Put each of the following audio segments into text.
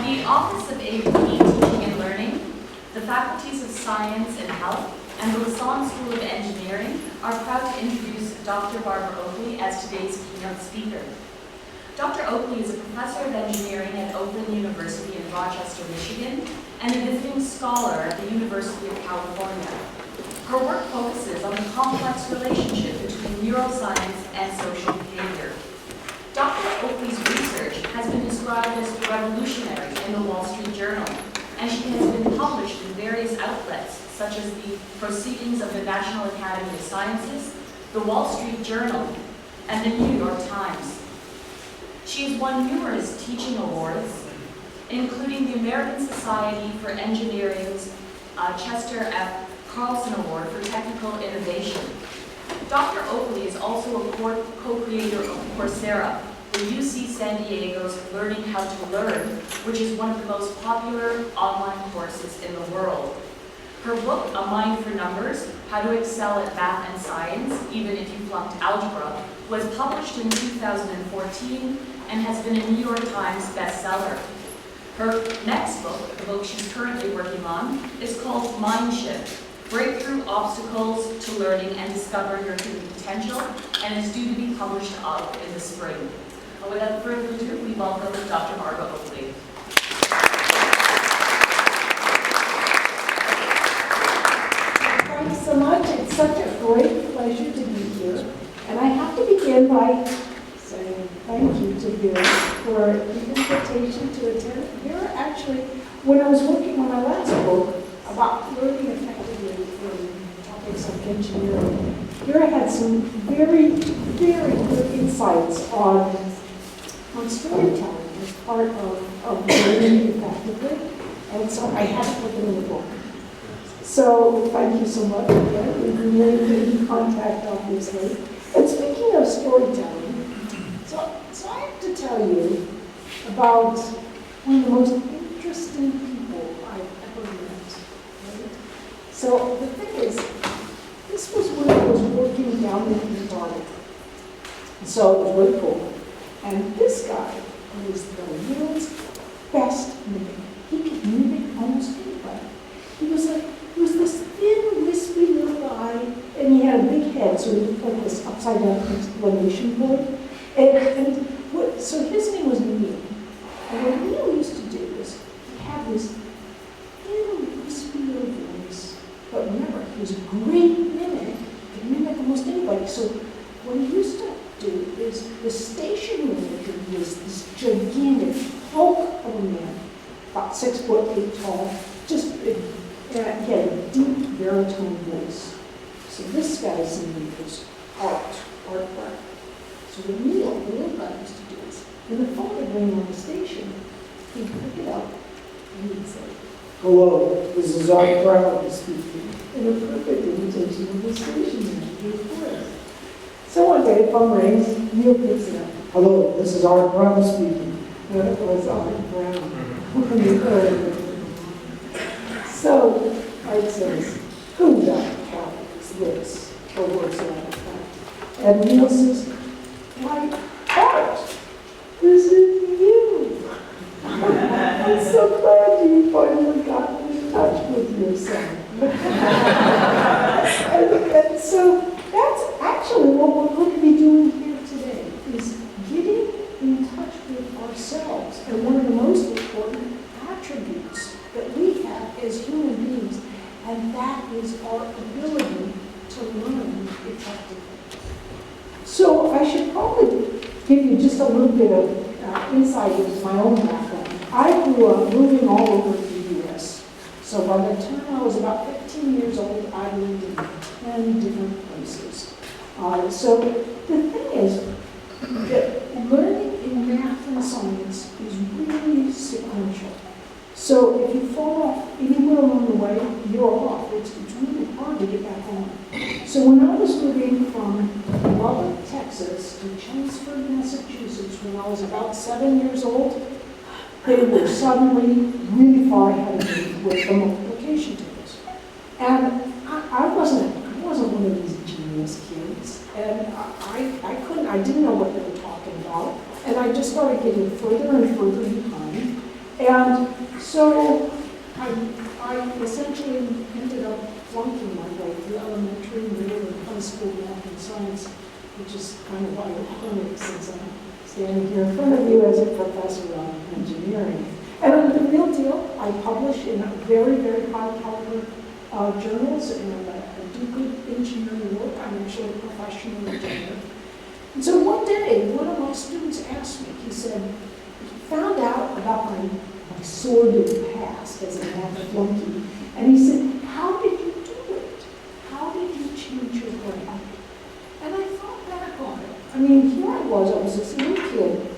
the Office of AP Teaching and Learning, the Faculties of Science and Health, and the Lassonde School of Engineering are proud to introduce Dr. Barbara Oakley as today's keynote speaker. Dr. Oakley is a professor of engineering at Oakland University in Rochester, Michigan, and a visiting scholar at the University of California. Her work focuses on the complex relationship between neuroscience and social behavior. Dr. Oakley's research has been described as revolutionary in the Wall Street Journal, and she has been published in various outlets such as the Proceedings of the National Academy of Sciences, the Wall Street Journal, and the New York Times. She has won numerous teaching awards, including the American Society for Engineering's Chester F. Carlson Award for Technical Innovation. Dr. Oakley is also a co-creator of Coursera, the UC San Diego's Learning How to Learn, which is one of the most popular online courses in the world. Her book, A Mind for Numbers, How to Excel at Math and Science, Even if you flunked algebra, was published in 2014 and has been a New York Times bestseller. Her next book, the book she's currently working on, is called Mindshift: Breakthrough Obstacles to Learning and Discover Your Hidden Potential, and is due to be published in the spring. Without further ado, we welcome Dr. Barbara Oakley. Thanks so much. It's such a great pleasure to be here. And I have to begin by saying thank you to you for the invitation to attend. Here, actually, when I was working on my last book about learning effectively in topics of engineering, here I had some very, very good insights on storytelling as part of learning effectively. And so I had to put them in the book. So thank you so much again. We've remained in contact, obviously. And speaking of storytelling, so I have to tell you about one of the most interesting people I've ever met. Right? So the thing is, this was when I was working down in Antarctica. So it was really cool. And this guy was the world's best mimic. He could mimic almost anybody. He was this thin, wispy little guy, and he had a big head, so he looked like this upside-down exclamation point. So his name was Neil. And what Neil used to do was he had this thin, wispy little voice. But remember, he was a great mimic. He could mimic almost anybody. So what he used to do is the station manager was this gigantic hulk of a man, about 6'8" tall, just big. And he had a deep baritone voice. So this guy's name was Art Brown. So what Neil, the little guy, used to do is, when the phone would ring on the station, he'd pick it up and he'd say, "Hello, this is Art Brown speaking," in a perfect imitation of the station manager's voice. So one day, the phone rings, Neil picks it up. "Hello, this is Art Brown speaking." And it was Art Brown. So Art says, "Who the hell is this?" Or words to that effect. And Neil says, "Why, Art, this is you." I'm so glad you finally got in touch with yourself. and so that's actually what we're going to be doing here today, is getting in touch with ourselves. And one of the most important attributes that we have as human beings, and that is our ability to learn effectively. So I should probably give you just a little bit of insight into my own background. I grew up moving all over the U.S. So by the time I was about 15 years old, I lived in 10 different places. So the thing is that learning in math and science is really sequential. So if you fall off anywhere along the way, you're off. It's really hard to get back on. So when I was moving from Lubbock, Texas to Chelmsford, Massachusetts, when I was about 7 years old, they were suddenly really far ahead of me with the multiplication tables. And I wasn't one of these genius kids. And I didn't know what they were talking about. And I just started getting further and further behind. And so I essentially ended up flunking my way through elementary, middle, and high school math and science, which is kind of ironic since I'm standing here in front of you as a professor of engineering. And the real deal, I publish in very, very high caliber journals, and I do good engineering work. I'm actually a professional engineer. And so one day, one of my students asked me, he said, he found out about my sordid past as a math flunky, and he said, how did you do it? How did you change your brain? And I thought back on it. I mean, here I was this little kid,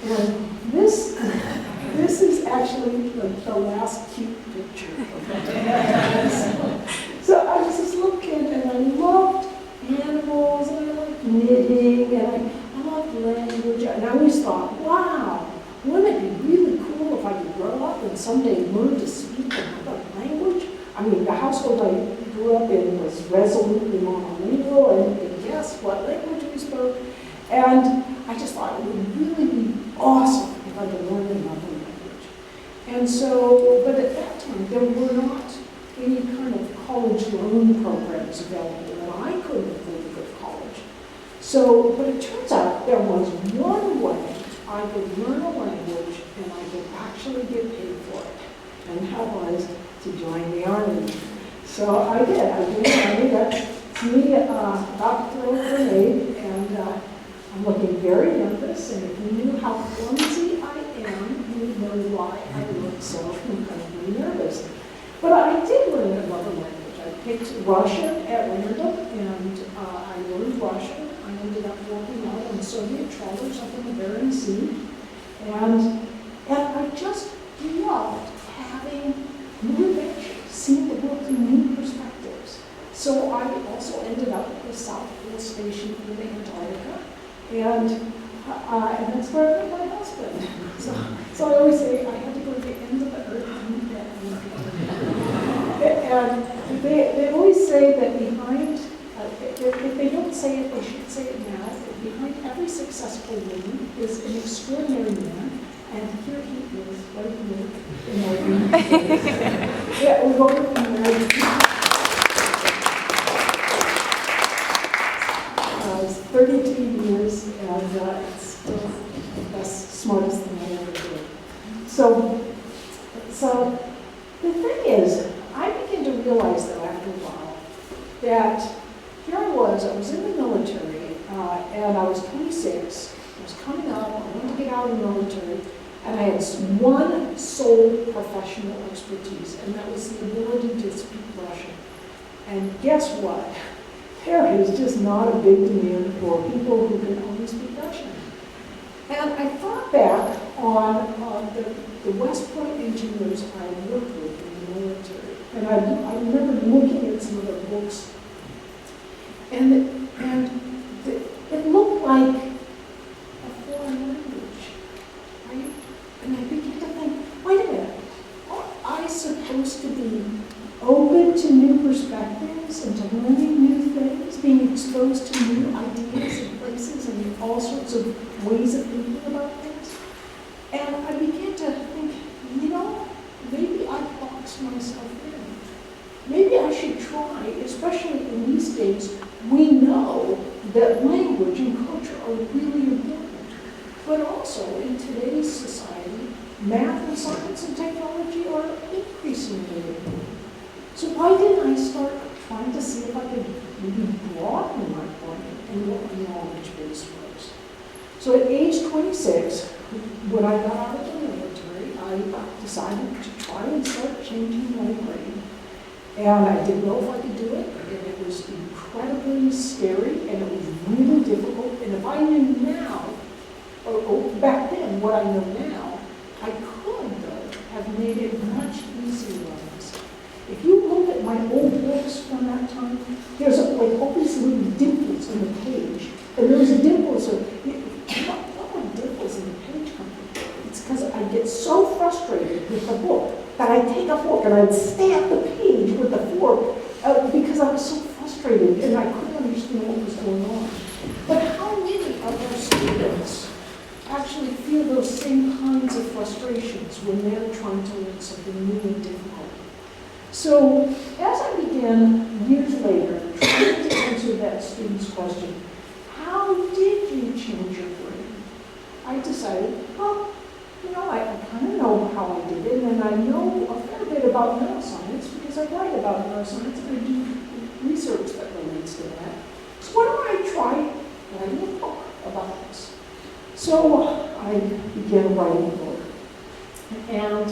and this is actually the last cute picture of that. So I was this little kid, and I loved animals, and I liked knitting, and I loved language, and I always thought, wow, wouldn't it be really cool if I could grow up and someday learn to speak another language? I mean, the household I grew up in was resolutely monolingual, and guess what language we spoke? And I just thought it would really be awesome if I could learn another language. And so, but at that time, there were not any kind of college loan programs available, and I couldn't afford to go to college. So, but it turns out there was one way I could learn a language and I could actually get paid for it. And that was to join the Army. So I did. I joined the Army. That's me about to throw a grenade, and I'm looking very nervous. And if you knew how clumsy I am, you would know why I look so incredibly nervous. But I did learn another language. I picked Russian at random, and I learned Russian. I ended up working out on Soviet trawlers up in the Bering Sea. And I just loved having new adventures, seeing the world through new perspectives. So I also ended up at the South Pole Station in Antarctica, and that's where I met my husband. So I always say I had to go to the end of the earth to meet that one. And they always say that behind, if they don't say it, they should say it now. Behind every successful woman is an extraordinary man, and here he is, right here in our room. Yeah, we're going to be married. It's 32 years, and it's still the best, smartest thing I ever did. So the thing is, I began to realize that after a while, that here I was in the military, and I was 26, I was coming up, I wanted to get out of the military, and I had one sole professional expertise, and that was the ability to speak Russian. And guess what? There is just not a big demand for people who can only speak Russian. And I thought back on the West Point engineers I worked with in the military, and I remember looking at some of their books, and it looked like a foreign language, right? And I began to think, wait a minute, are I supposed to be open to new perspectives and to learning new things, being exposed to new ideas and places and all sorts of ways of thinking about things? And I began to think, maybe I boxed myself in. Maybe I should try, especially in these days, we know that language and culture are really important. But also, in today's society, math and science and technology are increasingly important. So why didn't I start trying to see if I could maybe broaden my brain and what my knowledge base was? So at age 26, when I got out of the military, I decided to try and start changing my brain. And I didn't know if I could do it, and it was incredibly scary, and it was really difficult. And if I knew now, or back then, what I know now, I could, though, have made it much easier on myself. If you look at my old books from that time, there's all these little dimples in the page, and there was a dimple, so what were dimples in the page come from? It's because I get so frustrated with the book that I'd take a fork and I'd stamp the page with the fork because I was so frustrated and I couldn't understand what was going on. But how many of our students actually feel those same kinds of frustrations when they're trying to learn something new and difficult. So as I began years later trying to answer that student's question, how did you change your brain? I decided, well, I kind of know how I did it, and I know a fair bit about neuroscience because I write about neuroscience and I do research that relates to that. So why don't I try writing a book about this? So I began writing a book, and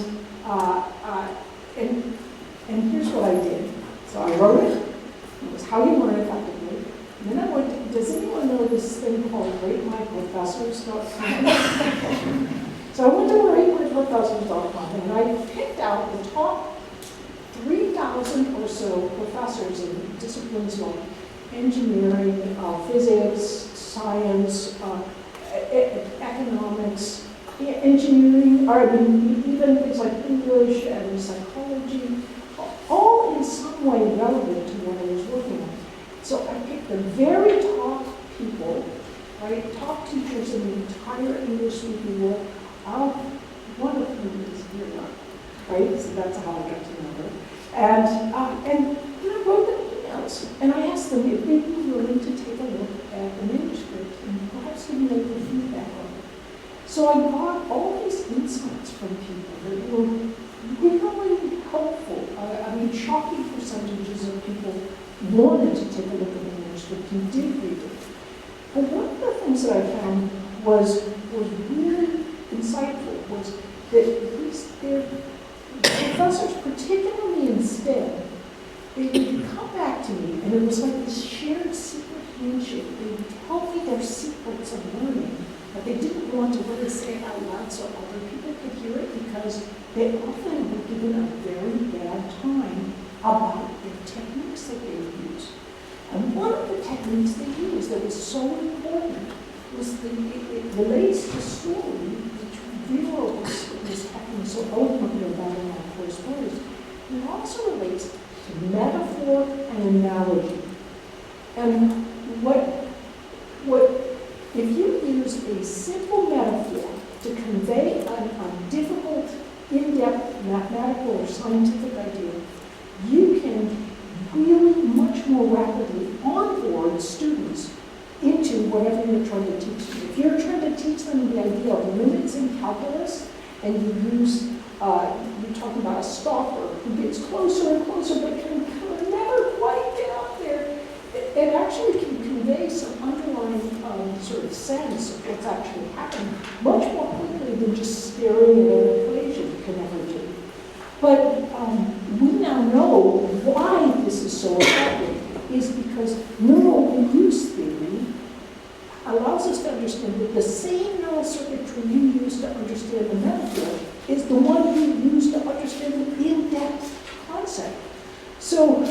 here's what I did. So I wrote it. It was how you learn effectively. And then I went. Does anyone know this thing called ratemyprofessors.com? So I went to ratemyprofessors.com and I picked out the top 3,000 or so professors in disciplines like engineering, physics, science, economics, engineering, even things like English and psychology, all in some way relevant to what I was working on. So I picked the very top people, right, top teachers in the entire English-speaking world. One of whom is here now, right? So that's how I got to know her. And I wrote them emails, and I asked them if they'd be willing to take a look at the manuscript and perhaps give me a little feedback on it. So I got all these insights from people that were really helpful. Shocking percentages of people wanted to take a look at the manuscript and did read it. But one of the things that I found was really insightful was that these professors, particularly in STEM, they would come back to me, and it was like this shared secret handshake. They would tell me their secrets of learning, but they didn't want to really say it out loud so other people could hear it because they often were given a very bad time about the techniques that they used. And one of the techniques they used that was so important was it relates to story, which Vera was talking so eloquently about in our course first. It also relates to metaphor and analogy. And if you use a simple metaphor to convey a difficult, in-depth mathematical or scientific idea, you can really much more rapidly onboard students into whatever you're trying to teach them. If you're trying to teach them the idea of limits in calculus, and you use, you're talking about a stopper who gets closer and closer but can never quite get up there, it actually can convey some underlying sort of sense of what's actually happening much more quickly than just staring at an equation can ever do. But we now know why this is so effective is because neural reuse theory allows us to understand that the same neural circuitry you use to understand the metaphor is the one you use to understand the in-depth concept. So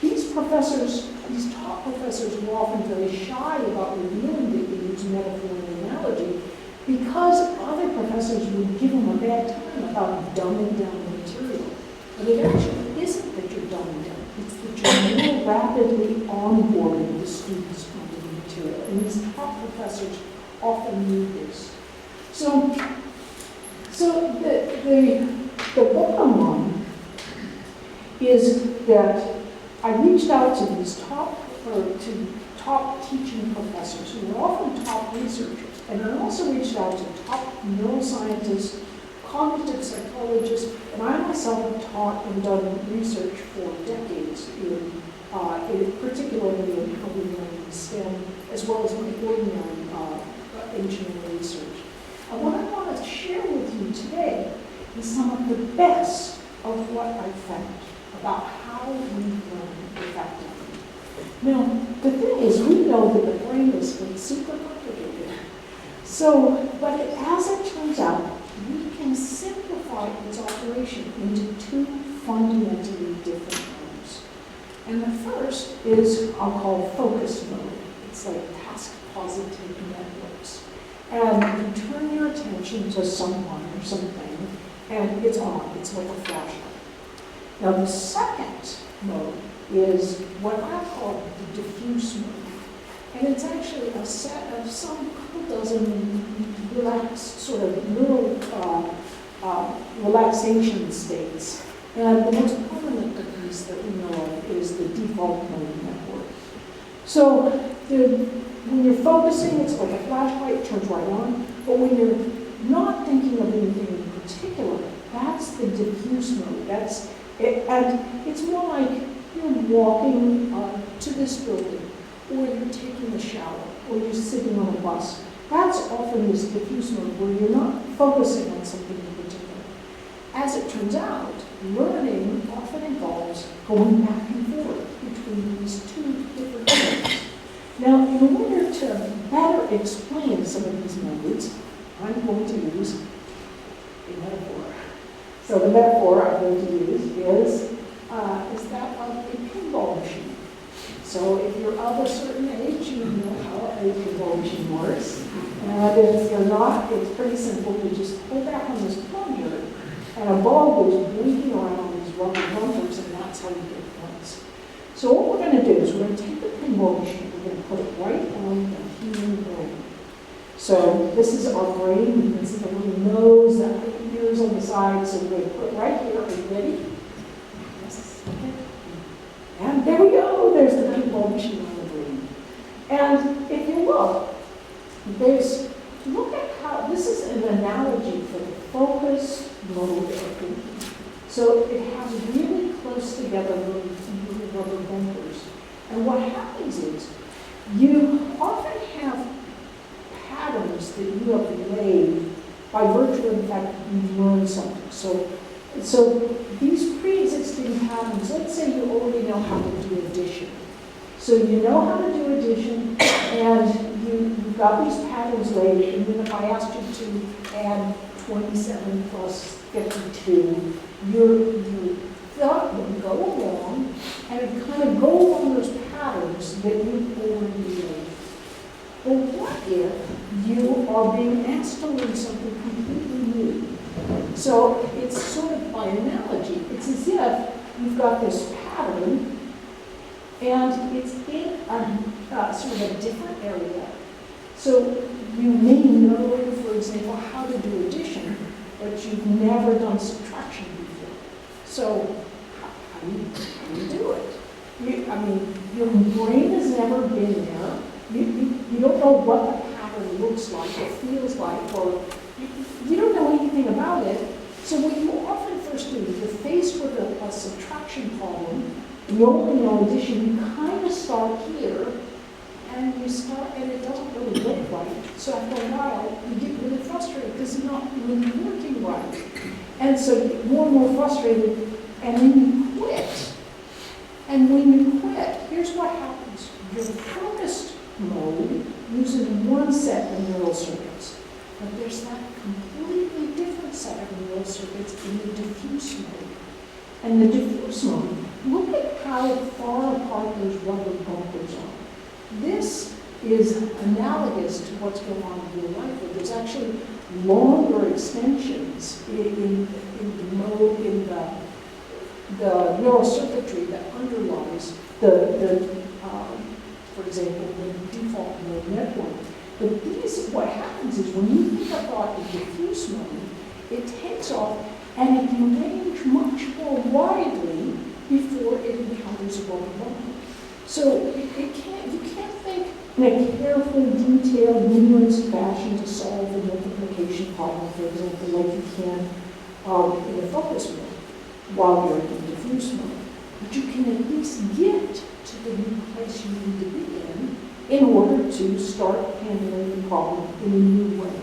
these professors, these top professors were often very shy about revealing that they use metaphor and analogy because other professors would give them a bad time about dumbing down the material. But it actually isn't that you're dumbing down. It's that you're more rapidly onboarding the students onto the material. And these top professors often need this. So the bottom line is that I reached out to these top teaching professors who were often top researchers. And I also reached out to top neuroscientists, cognitive psychologists, and I myself have taught and done research for decades particularly in how we learn in STEM, as well as my ordinary engineering research. And what I want to share with you today is some of the best of what I found about how we learn effectively. Now, the thing is, we know that the brain is super complicated. But as it turns out, we can simplify its operation into two fundamentally different modes. And the first is, I'll call focus mode. It's like task-positive networks. And you turn your attention to someone or something, and it's on. It's like a flashlight. Now, the second mode is what I call the diffuse mode. And it's actually a set of some couple dozen relaxed, sort of neural relaxation states. And the most prominent of these that we know of is the default mode network. So when you're focusing, it's like a flashlight, it turns right on. But when you're not thinking of anything in particular, that's the diffuse mode. That's it, and it's more like you're walking to this building, or you're taking a shower, or you're sitting on a bus. That's often this diffuse mode where you're not focusing on something in particular. As it turns out, learning often involves going back and forth between these two different modes. Now, in order to better explain some of these modes, I'm going to use a metaphor. So the metaphor I'm going to use is that of a pinball machine. So if you're of a certain age, you know how a pinball machine works. And if you're not, it's pretty simple. You just pull back on this plunger, and a ball goes blinking around on these rubber bumpers, and that's how you get points. So what we're going to do is we're going to take the pinball machine, we're going to put it right on the human brain. So this is our brain. You can see the little nose, that little ears on the side. So we're going to put it right here. Are you ready? Yes. Okay. And there we go. There's the pinball machine on the brain. And if you look at how this is an analogy for the focus mode of thinking. So it has really close together little rubber bumpers. And what happens is you often have patterns that you have laid by virtue of the fact that you've learned something. So these pre-existing patterns, let's say you already know how to do addition. So you know how to do addition, and you've got these patterns laid, and then if I asked you to add 27 plus 52, your thought would go along, and it kind of go along those patterns that you've already laid. Well, what if you are being asked to learn something completely new? So it's sort of by analogy. It's as if you've got this pattern, and it's in a sort of a different area. So you may know, for example, how to do addition, but you've never done subtraction before. So how do you do it? Your brain has never been there. You don't know what the pattern looks like or feels like, or you don't know anything about it. So what you often first do, if you're faced with a subtraction problem, and you only know addition, you kind of start here, and it doesn't really look right. So after a while, you get really frustrated because it's not really working right. And so you get more and more frustrated, and then you quit. And when you quit, here's what happens. You're focused mode uses one set of neural circuits, but there's that completely different set of neural circuits in the diffuse mode. And the diffuse mode, look at how far apart those rubber bumpers are. This is analogous to what's going on in real life, where there's actually longer extensions in the mode, in the neural circuitry that underlies for example, the default mode network. But what happens is when you think about the diffuse mode, it takes off and it can range much more widely before it encounters a rubber bumper. So you can't think in a careful, detailed, nuanced fashion to solve a multiplication problem, for example, like you can in a focus mode while you're in diffuse mode. But you can at least get to the new place you need to be in order to start handling the problem in a new way.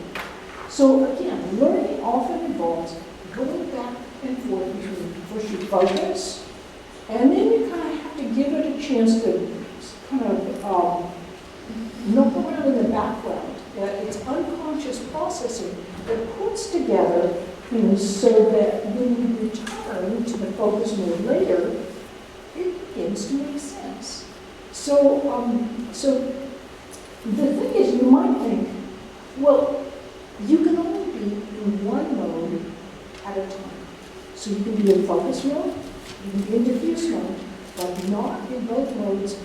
So again, learning often involves going back and forth between first you focus, and then you kind of have to give it a chance to kind of knock around in the background. It's unconscious processing that puts together things so that when you return to the focus mode later, it begins to make sense. So the thing is, you might think, well, you can only be in one mode at a time. So you can be in focus mode, you can be in diffuse mode, but not in both modes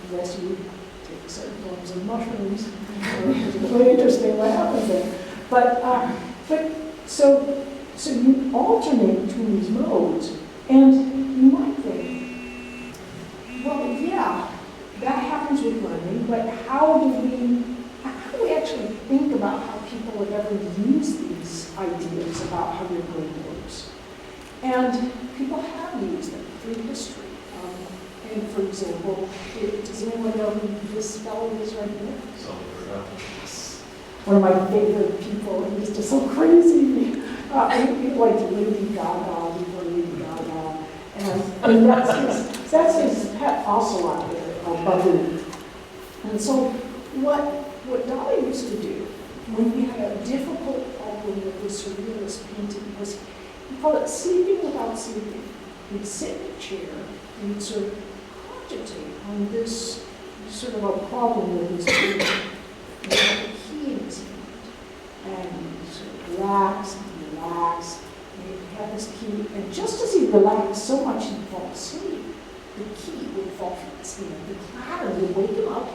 unless you take certain forms of mushrooms. It's really interesting what happens there. But so you alternate between these modes, and you might think, well, yeah, that happens with learning, but how do we actually think about how people have ever used these ideas about how your brain works? And people have used them through history. And for example, does anyone know who this fellow is right here? Yes. One of my favorite people. He's just so crazy. He like Lady Gaga before Lady Gaga. And that's his pet ocelot there, a baboon. And so what Dolly used to do when we had a difficult problem with this surrealist painting was he called it sleeping without sleeping. He'd sit in a chair and he'd sort of cogitate on this sort of a problem with his painting. He had a key in his hand, and he'd sort of relax and relax, and he'd have his key, and just as he relaxed so much he'd fall asleep, the key would fall from his hand. The clatter would wake him up,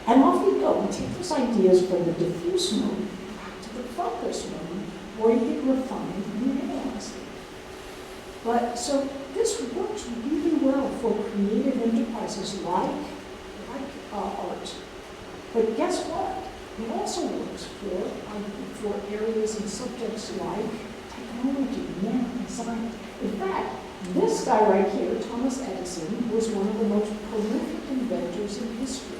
and off he'd go. He'd take those ideas from the diffuse mode back to the focus mode, where he could refine and analyze them. But so this works really well for creative enterprises like art. But guess what? It also works for areas and subjects like technology, math, and science. In fact, this guy right here, Thomas Edison, was one of the most prolific inventors in history.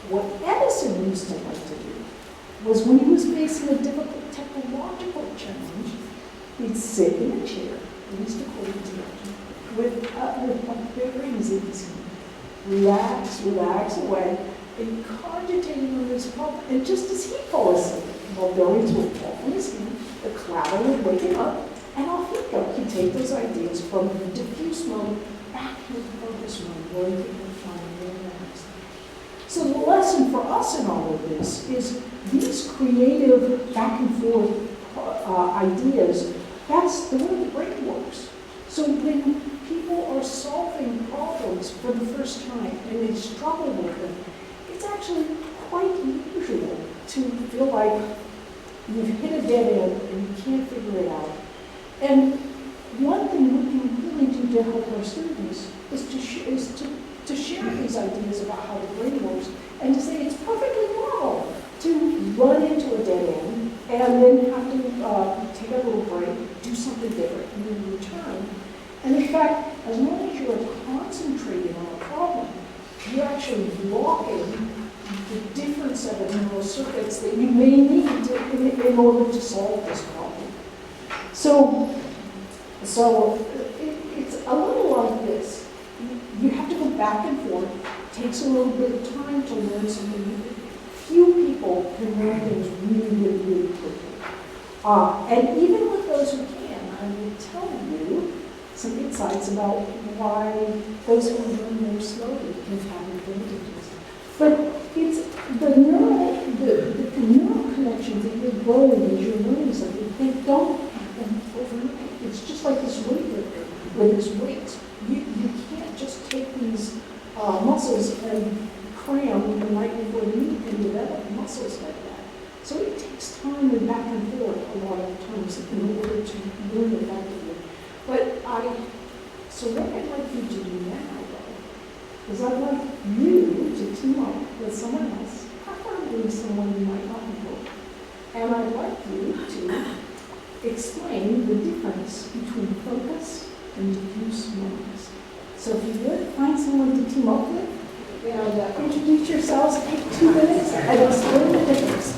What Edison used to like to do was when he was facing a difficult technological challenge, he'd sit in a chair, he used to call it with a rings in his hand. Relax away, and cogitating on his problem. And just as he fell asleep, while going to a fall from his hand, the clatter would wake him up, and off he'd go. He'd take those ideas from the diffuse mode back to the focus mode, where he could refine and relax. So the lesson for us in all of this is these creative back and forth ideas, that's the way the brain works. So when people are solving problems for the first time and they struggle with them, it's actually quite unusual to feel like you've hit a dead end and you can't figure it out. And one thing we can really do to help our students is to share these ideas about how the brain works and to say it's perfectly normal to run into a dead end and then have to take a little break, do something different, and then return. And in fact, as long as you're concentrating on a problem, you're actually blocking the different set of neural circuits that you may need in order to solve this problem. So it's a little like this. You have to go back and forth. It takes a little bit of time to learn something. Few people can learn things really quickly. And even with those who can, I will tell you some insights about why those who learn more slowly can have advantages. But it's the neural connections that you're growing as you're learning something, they don't happen overnight. It's just like this weightlifter with his weights. You can't just take these muscles and cram the night before the meet and develop muscles like that. So it takes time and back and forth a lot of times in order to learn effectively. So what I'd like you to do now, though, is I'd like you to team up with someone else, preferably someone you might not know, and I'd like you to explain the difference between focus and diffuse modes. So if you would, find someone to team up with, and introduce yourselves, take 2 minutes, and explain the difference.